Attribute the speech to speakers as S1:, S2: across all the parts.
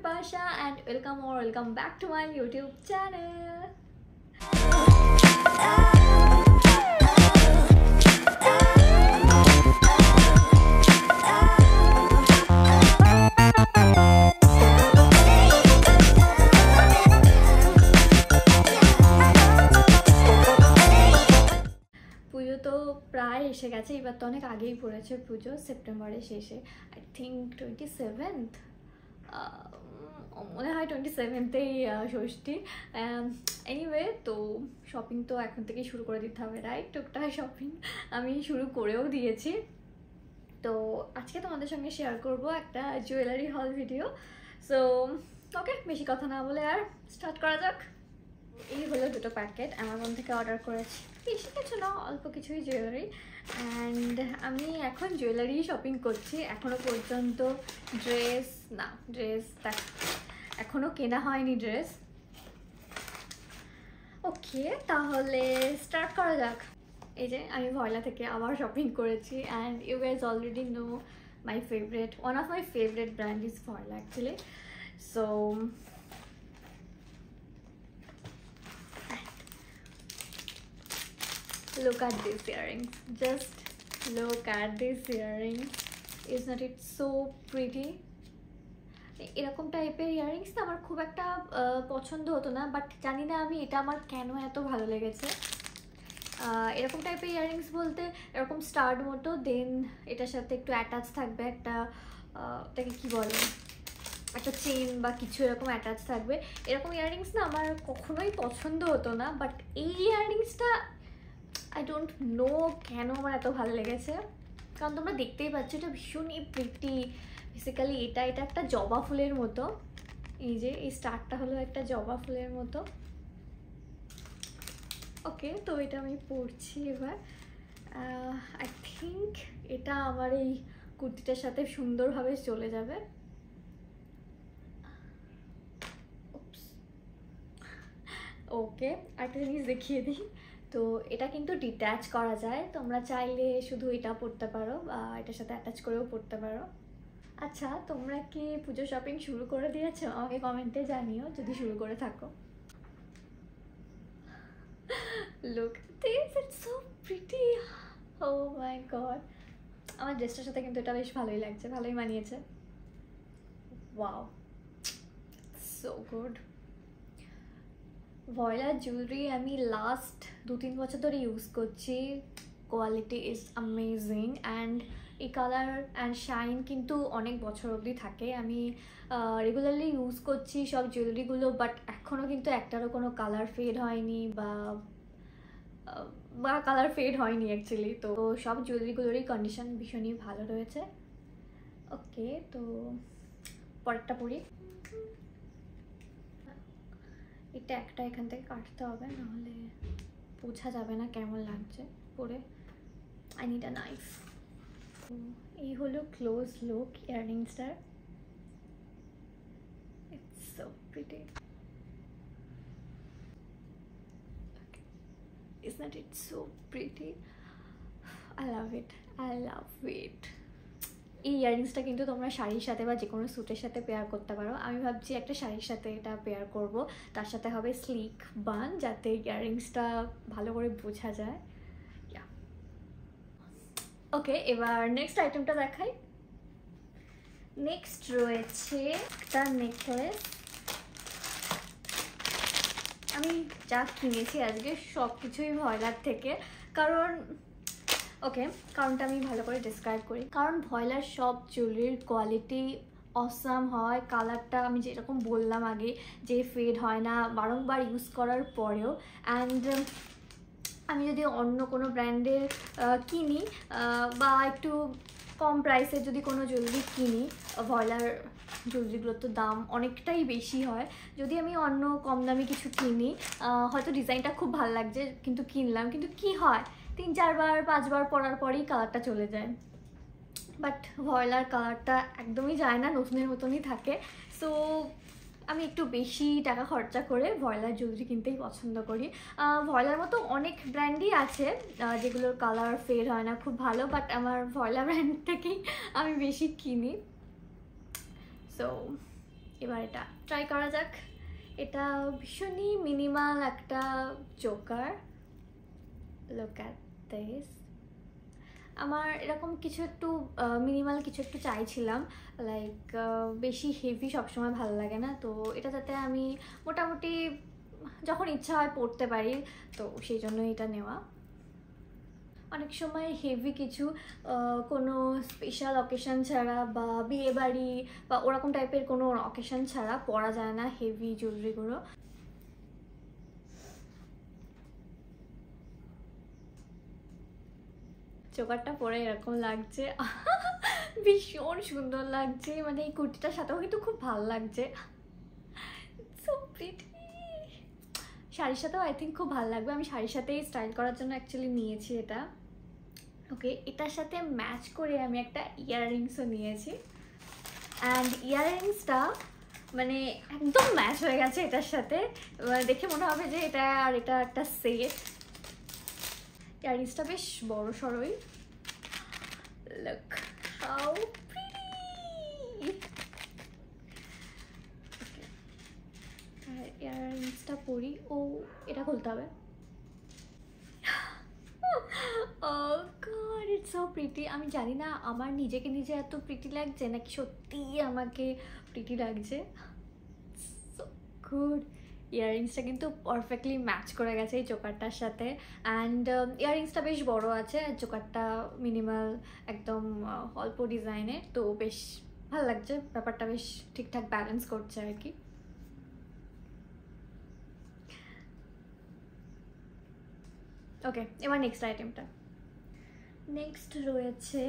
S1: Bipasha and welcome back to my YouTube channel. পুজো তো প্রায় এসে গেছে, এবার তো অনেক আগেই পড়েছে পুজো, সেপ্টেম্বরের শেষে। আই থিঙ্ক 27th, মনে হয় 27th-এই ষষ্ঠী। এনিওয়ে, তো শপিং তো এখন থেকেই শুরু করে দিতে হবে, রাইট? টুকটাক শপিং আমি শুরু করেও দিয়েছি। তো আজকে তোমাদের সঙ্গে শেয়ার করব একটা জুয়েলারি হল ভিডিও। সো ওকে, বেশি কথা না বলে আর স্টার্ট করা যাক। এই হলো দুটো প্যাকেট, অ্যামাজন থেকে অর্ডার করেছি। বেশি কিছু না, অল্প কিছুই জুয়েলারি। অ্যান্ড আমি এখন জুয়েলারি শপিং করছি। এখনও পর্যন্ত ড্রেস এখনও কেনা হয়নি ড্রেস। ওকে, তাহলে স্টার্ট করা যাক। এই যে আমি ভয়লা থেকে আবার শপিং করেছি। And you guys already know my favourite, one of my favourite brand is voila actually. So look at these earrings, just look at these earrings. Isn't it so pretty? এরকম টাইপের earrings না আমার খুব একটা পছন্দ হতো না, বাট জানি না আমি এটা আমার কেন এত ভালো লেগেছে। এরকম টাইপের ইয়াররিংস বলতে এরকম স্টার্ড মতো, দেন এটার সাথে একটু অ্যাটাচ থাকবে একটা, এটাকে কী বলে, একটা চেন বা কিছু এরকম অ্যাটাচ থাকবে। এরকম ইয়াররিংস না আমার কখনোই পছন্দ হতো না, বাট এই ইয়াররিংসটা আই ডোন্ট নো কেন আমার এত ভালো লেগেছে। কারণ তোমরা দেখতেই পাচ্ছ এটা ভীষণই প্রিটি। বেসিক্যালি এটা একটা জবা ফুলের মতো। এই যে এই স্টারটা হলো একটা জবা ফুলের মতো। ওকে, তো এটা আমি পরছি এবার। আই থিঙ্ক এটা আমার এই কুর্তিটার সাথে সুন্দরভাবে চলে যাবে। ওকে, একটা জিনিস দেখিয়ে দিই। তো এটা কিন্তু ডিট্যাচ করা যায়, তোমরা চাইলে শুধু এটা পরতে পারো বা এটার সাথে অ্যাটাচ করেও পরতে পারো। আচ্ছা, তোমরা কি পুজো শপিং শুরু করে দিয়েছো? আমাকে কমেন্টে জানিও যদি শুরু করে থাকো। Look this, it's so pretty. Oh my god, আমার ড্রেসটার সাথে কিন্তু এটা বেশ ভালোই লাগছে, ভালোই মানিয়েছে। Wow, so good. Voylla jewellery আমি লাস্ট 2-3 বছর ধরে ইউজ করছি। কোয়ালিটি ইজ অ্যামেজিং অ্যান্ড এই কালার অ্যান্ড শাইন কিন্তু অনেক বছর অবধি থাকে। আমি রেগুলারলি ইউজ করছি সব জুয়েলারিগুলো, বাট এখনও কিন্তু একটারও কোনো কালার ফেড হয়নি বা কালার ফেড হয়নি অ্যাকচুয়ালি। তো সব জুয়েলারিগুলোরই কন্ডিশন ভীষণই ভালো রয়েছে। ওকে, তো পরেরটা পরি। এটা একটা এখান থেকে কাটতে হবে, নাহলে বোঝা যাবে না কেমন লাগছে পরে। I need a knife. এই হলো ক্লোজ লুক ইয়াররিংসটার। It's so pretty, isn't it so pretty? I love it, I love it. এই ইয়াররিংসটা কিন্তু তোমরা শাড়ির সাথে বা যে কোনো স্যুটের সাথে পেয়ার করতে পারো। আমি ভাবছি একটা শাড়ির সাথে এটা পেয়ার করব, তার সাথে হবে স্লিক বান, যাতে ইয়াররিংসটা ভালো করে বোঝা যায়। ওকে, এবার নেক্সট আইটেমটা দেখাই। নেক্সট রয়েছে একটা নেকলেস। আমি যা কিনেছি আজকে সব কিছুই ভয়লার থেকে, কারণ কারণটা আমি ভালো করে ডিসক্রাইব করি। কারণ ভয়লার সব জুয়েলারির কোয়ালিটি অসাম হয়। কালারটা আমি যেরকম বললাম আগে, যে ফেড হয় না বারংবার ইউজ করার পরেও। অ্যান্ড আমি যদি অন্য কোনো ব্র্যান্ডের কিনি বা একটু কম প্রাইসের যদি কোনো জুয়েলারি কিনি, ভয়লার জুয়েলারিগুলোর তো দাম অনেকটাই বেশি হয়। যদি আমি অন্য কম দামি কিছু কিনি, হয়তো ডিজাইনটা খুব ভালো লাগছে কিন্তু কিনলাম, কিন্তু কি হয় 3-4 বার 5 বার পরার পরেই কালারটা চলে যায়। বাট ভয়লার কালারটা একদমই যায় না, নতুনের মতনই থাকে। সো আমি একটু বেশি টাকা খরচা করে ভয়লার জুয়েলারি কিনতেই পছন্দ করি। ভয়লার মতো অনেক ব্র্যান্ডই আছে যেগুলোর কালার ফেড হয় না খুব ভালো, বাট আমার ভয়লা ব্র্যান্ড থেকেই আমি বেশি কিনি। সো এবার এটা ট্রাই করা যাক। এটা ভীষণই মিনিমাল একটা চোকার। Look at this. আমার এরকম কিছু একটু মিনিমাল কিছু একটু চাইছিলাম, লাইক বেশি হেভি সবসময় ভালো লাগে না, তো এটা যাতে আমি মোটামুটি যখন ইচ্ছা হয় পড়তে পারি, তো সেই জন্য এটা নেওয়া। অনেক সময় হেভি কিছু কোনো স্পেশাল অকেশন ছাড়া বা বিয়েবাড়ি বা ওরকম টাইপের কোনো অকেশন ছাড়া পরা যায় না হেভি জুয়েলারিগুলো। চোকারটা পরে এরকম লাগছে, ভীষণ সুন্দর লাগছে, মানে এই কুর্তিটার সাথেও কিন্তু খুব ভালো লাগছে। So pretty. শাড়ির সাথেও আই থিঙ্ক খুব ভালো লাগবে। আমি শাড়ির সাথেই স্টাইল করার জন্য অ্যাকচুয়ালি নিয়েছি এটা। ওকে, এটার সাথে ম্যাচ করে আমি একটা ইয়াররিংসও নিয়েছি, অ্যান্ড ইয়াররিংসটা মানে একদম ম্যাচ হয়ে গেছে এটার সাথে। দেখে মনে হবে যে এটা আর এটা একটা সেট। ইয়াররিংসটা বেশ বড় সড়ই। Look how pretty. আর ইয়াররিংসটা পরি। ও, এটা খুলতে হবে। Oh God, it's so pretty. আমি জানি না আমার নিজেকে নিজে এত প্রিটি লাগছে নাকি সত্যিই আমাকে প্রিটি লাগছে। So good. ইয়াররিংসটা কিন্তু পারফেক্টলি ম্যাচ করে গেছে এই চোকারটার সাথে, অ্যান্ড ইয়াররিংসটা বেশ বড় আছে আর চোকারটা মিনিমাল একদম অল্প ডিজাইনের, তো বেশ ভালো লাগছে। ব্যাপারটা বেশ ঠিকঠাক ব্যালেন্স করছে আর কি। ওকে, এবার নেক্সট আইটেমটা। নেক্সট রয়েছে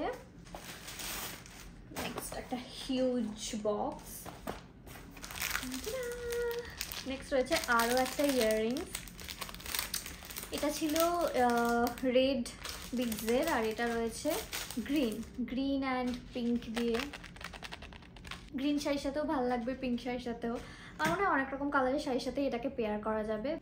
S1: একটা হিউজ বক্স। নেক্সট রয়েছে আরও একটা ইয়াররিংস। এটা ছিল রেড বিগসের, আর এটা রয়েছে গ্রিন অ্যান্ড পিঙ্ক দিয়ে। গ্রিন শাড়ির সাথেও ভালো লাগবে, পিঙ্ক শাড়ির সাথেও। আমার মনে হয় অনেক রকম কালারের শাড়ির সাথে এটাকে পেয়ার করা যাবে।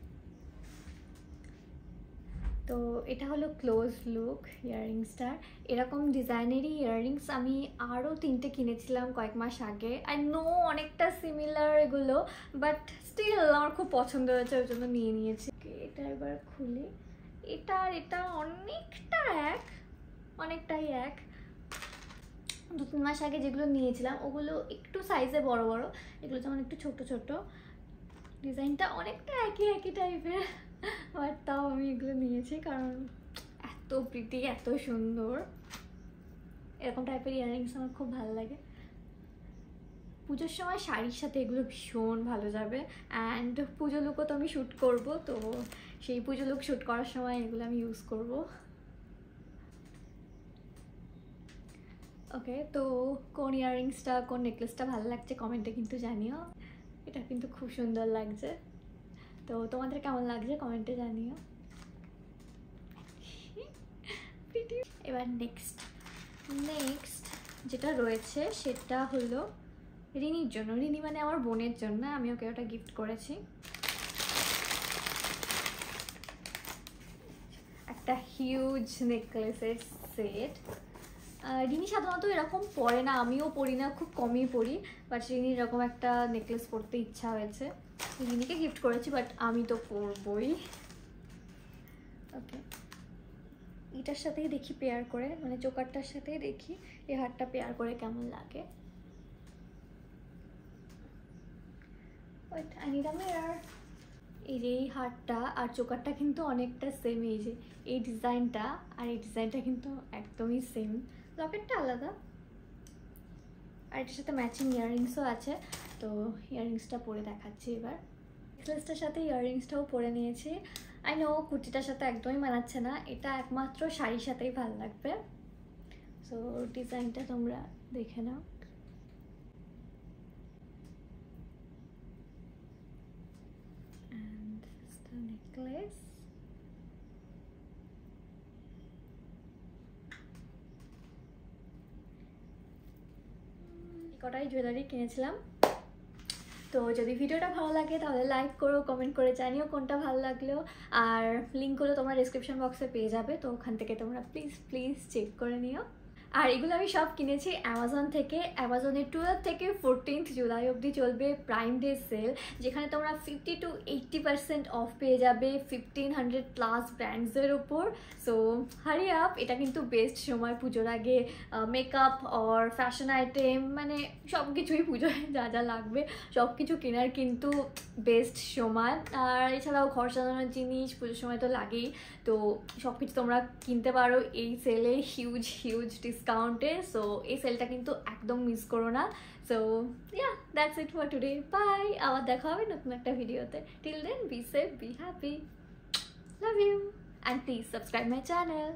S1: তো এটা হলো ক্লোজ লুক ইয়াররিংসটার। এরকম ডিজাইনেরই ইয়াররিংস আমি আরও 3টে কিনেছিলাম কয়েক মাস আগে। আই নো অনেকটা সিমিলার এগুলো, বাট স্টিল আমার খুব পছন্দ হয়েছে, ওই জন্য নিয়ে নিয়েছি। এটা এবার খুলি। এটা আর এটা অনেকটাই এক। 2-3 মাস আগে যেগুলো নিয়েছিলাম ওগুলো একটু সাইজে বড় বড়, এগুলো যেমন একটু ছোট ছোট। ডিজাইনটা অনেকটা একই টাইপের, বাট তাও আমি এগুলো নিয়েছি কারণ এত প্রিটি, এত সুন্দর। এরকম টাইপের ইয়াররিংস আমার খুব ভালো লাগে। পুজোর সময় শাড়ির সাথে এগুলো ভীষণ ভালো যাবে, অ্যান্ড পুজো লুকও তো আমি শ্যুট করবো, তো সেই পুজো লুক শ্যুট করার সময় এগুলো আমি ইউজ করব। ওকে, তো কোন ইয়াররিংসটা কোন নেকলেসটা ভালো লাগছে কমেন্টে কিন্তু জানিও। এটা কিন্তু খুব সুন্দর লাগছে, তো তোমাদের কেমন লাগছে কমেন্টে জানিও। এবার নেক্সট যেটা রয়েছে সেটা হলো রিনির জন্য। রিনি মানে আমার বোনের জন্য, আমি ওকে ওটা গিফট করেছি। একটা হিউজ নেকলেসের সেট। রিনি সাধারণত এরকম পরে না, আমিও পরি না, খুব কমই পরি, বাট রিনির এরকম একটা নেকলেস পরতে ইচ্ছা হয়েছে, রিনিকে গিফট করেছি, বাট আমি তো পরবই। ওকে, এটার সাথেই দেখি পেয়ার করে, মানে চোকারটার সাথেই দেখি এই হারটা পেয়ার করে কেমন লাগে। Wait, I need a mirror. এই যে এই হারটা আর চোকারটা কিন্তু অনেকটা সেম, এই যে এই ডিজাইনটা আর এই ডিজাইনটা কিন্তু একদমই সেম। লকেটটা আলাদা, আর এটার সাথে ম্যাচিং ইয়াররিংসও আছে, তো ইয়াররিংসটা পরে দেখাচ্ছি এবার। নেকলেসটার সাথে ইয়াররিংসটাও পরে নিয়েছি। আই নো কুর্তিটার সাথে একদমই মানাচ্ছে না, এটা একমাত্র শাড়ির সাথেই ভালো লাগবে। সো ডিজাইনটা তোমরা দেখে নাও। And this is the necklace. কটাই জুয়েলারি কিনেছিলাম। তো যদি ভিডিওটা ভালো লাগে তাহলে লাইক করো, কমেন্ট করে জানিও কোনটা ভালো লাগলো, আর লিঙ্কগুলো তোমরা ডেসক্রিপশন বক্সে পেয়ে যাবে, তো ওখান থেকে তোমরা প্লিজ চেক করে নিও। আর এগুলো আমি সব কিনেছি অ্যামাজন থেকে। অ্যামাজনে 12 থেকে 14 জুলাই অবধি চলবে প্রাইম ডে সেল, যেখানে তোমরা 50 to 80% অফ পেয়ে যাবে 1500+ ব্র্যান্ডসের উপর। সো হারি আপ, এটা কিন্তু বেস্ট সময় পুজোর আগে মেকআপ অর ফ্যাশন আইটেম, মানে সব কিছুই পুজোয় যা যা লাগবে সব কিছু কেনার কিন্তু বেস্ট সময়। আর এছাড়াও ঘর সাজানোর জিনিস পুজোর সময় তো লাগেই, তো সব কিছু তোমরা কিনতে পারো এই সেলে হিউজ হিউজ ডিসকাউন্টে। সো এই সেলটা কিন্তু একদম মিস করো না। So yeah, that's it for today, bye. আবার দেখা হবে নতুন একটা ভিডিওতে। Till then be safe, be happy, love you, and please subscribe my channel.